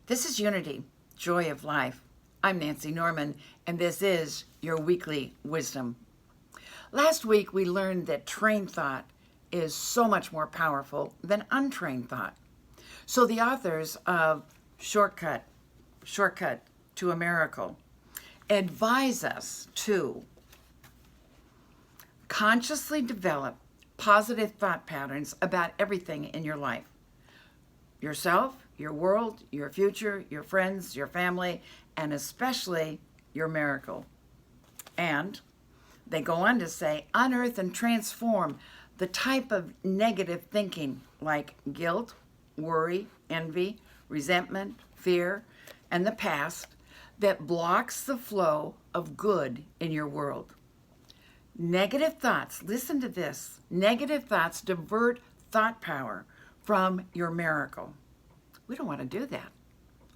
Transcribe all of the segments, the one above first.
This is Unity, Joy of Life. I'm Nancy Norman, and this is your weekly wisdom. Last week, we learned that trained thought is so much more powerful than untrained thought. So the authors of Shortcut to a Miracle advise us to consciously develop positive thought patterns about everything in your life. Yourself, your world, your future, your friends, your family, and especially your miracle. And they go on to say, unearth and transform the type of negative thinking like guilt, worry, envy, resentment, fear, and the past that blocks the flow of good in your world. Negative thoughts, listen to this, negative thoughts divert thought power from your miracle. We don't want to do that.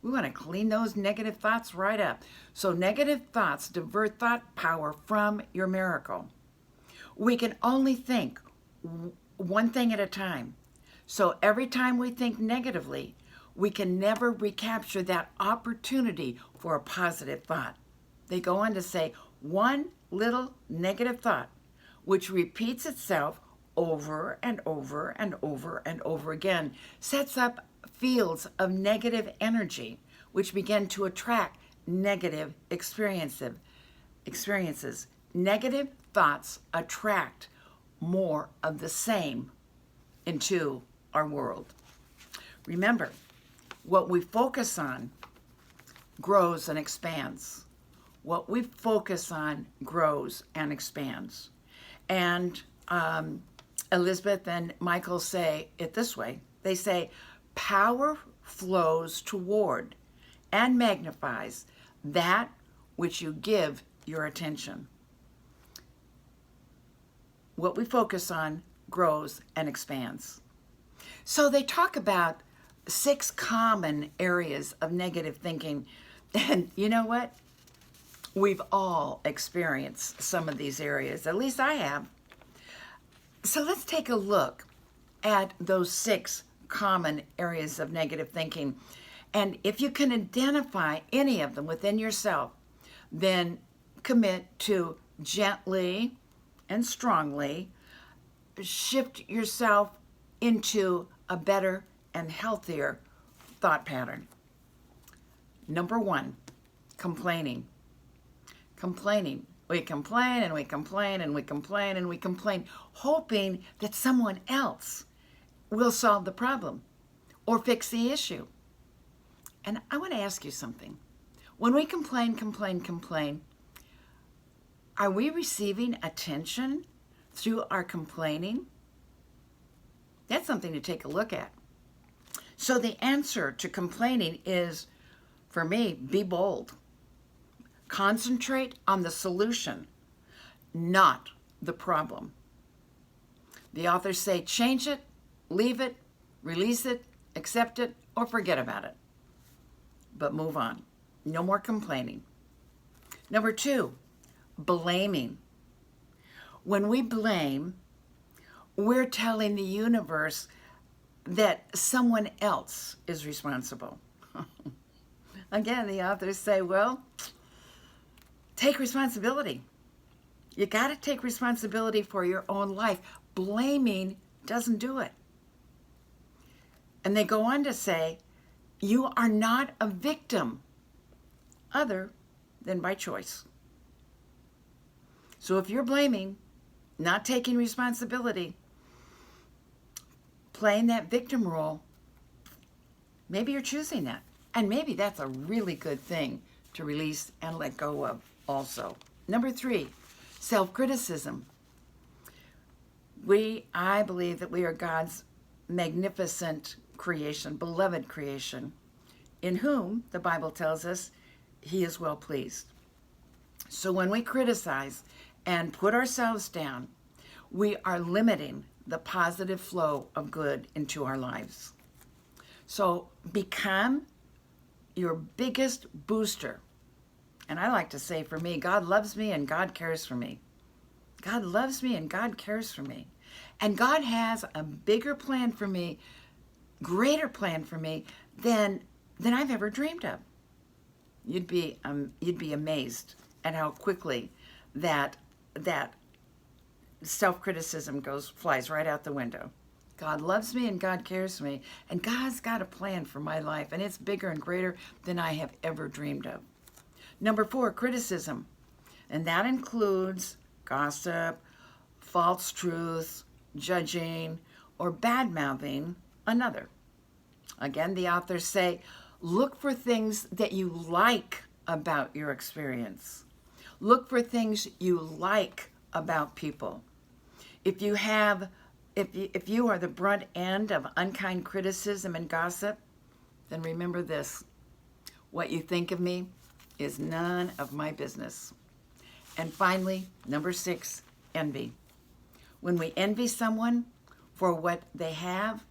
We want to clean those negative thoughts right up. So negative thoughts divert thought power from your miracle. We can only think one thing at a time. So every time we think negatively, we can never recapture that opportunity for a positive thought. They go on to say, one little negative thought, which repeats itself over and over and over and over again, sets up fields of negative energy, which begin to attract negative experiences. Negative thoughts attract more of the same into our world. Remember, what we focus on grows and expands. What we focus on grows and expands. And Elizabeth and Michael say it this way. They say, power flows toward and magnifies that which you give your attention. What we focus on grows and expands. So they talk about 6 common areas of negative thinking. And you know what? We've all experienced some of these areas. At least I have. So let's take a look at those 6 common areas of negative thinking. And if you can identify any of them within yourself, then commit to gently and strongly shift yourself into a better and healthier thought pattern. Number 1, complaining. Complaining. We complain and we complain and we complain and we complain, hoping that someone else will solve the problem or fix the issue. And I want to ask you something. When we complain, are we receiving attention through our complaining? That's something to take a look at. So the answer to complaining is, for me, be bold. Concentrate on the solution, not the problem. The authors say change it, leave it, release it, accept it, or forget about it. But move on. No more complaining. Number 2, blaming. When we blame, we're telling the universe that someone else is responsible. Again, the authors say, well, take responsibility. You got to take responsibility for your own life. Blaming doesn't do it. And they go on to say, you are not a victim other than by choice. So if you're blaming, not taking responsibility, playing that victim role, maybe you're choosing that. And maybe that's a really good thing to release and let go of also. Number 3, self-criticism. I believe that we are God's magnificent creation, beloved creation, in whom, the Bible tells us, He is well pleased. So when we criticize and put ourselves down, we are limiting the positive flow of good into our lives. So become your biggest booster. And I like to say, for me, God loves me and God cares for me. God loves me and God cares for me. And God has a bigger plan for me, greater plan for me than than I've ever dreamed of. You'd be amazed at how quickly that self-criticism flies right out the window. God loves me and God cares for me, and God's got a plan for my life, and it's bigger and greater than I have ever dreamed of. Number 4, criticism, and that includes gossip, false truth, judging, or bad-mouthing another. Again, the authors say, look for things that you like about your experience. Look for things you like about people. If you are the brunt end of unkind criticism and gossip, then remember this: what you think of me is none of my business. And finally, number 6, envy. When we envy someone for what they have,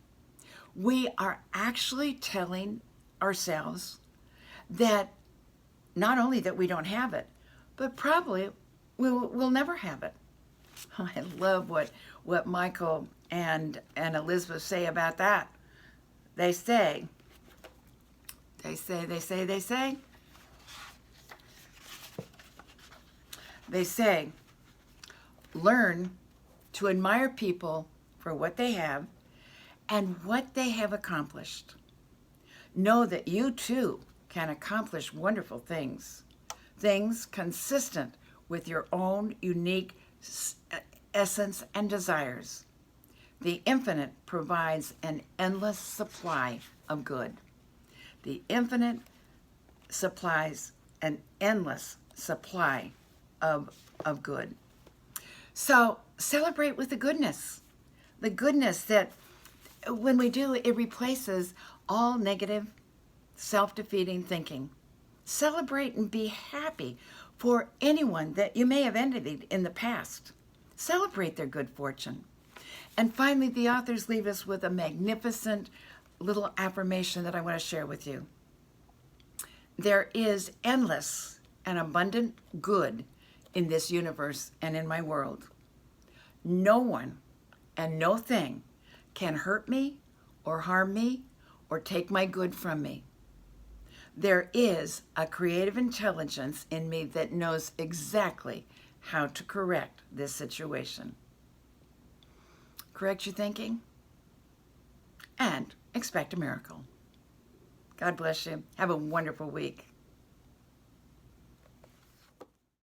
we are actually telling ourselves that not only that we don't have it, but probably we'll never have it. I love what Michael and Elizabeth say about that. They say, learn to admire people for what they have and what they have accomplished. Know that you too can accomplish wonderful things, things consistent with your own unique essence and desires. The infinite provides an endless supply of good. The infinite supplies an endless supply of good. So celebrate with the goodness that when we do, it replaces all negative, self-defeating thinking. Celebrate and be happy for anyone that you may have envied in the past. Celebrate their good fortune. And finally, the authors leave us with a magnificent little affirmation that I want to share with you. There is endless and abundant good in this universe and in my world. No one and no thing can hurt me or harm me or take my good from me. There is a creative intelligence in me that knows exactly how to correct this situation. Correct your thinking and expect a miracle. God bless you. Have a wonderful week.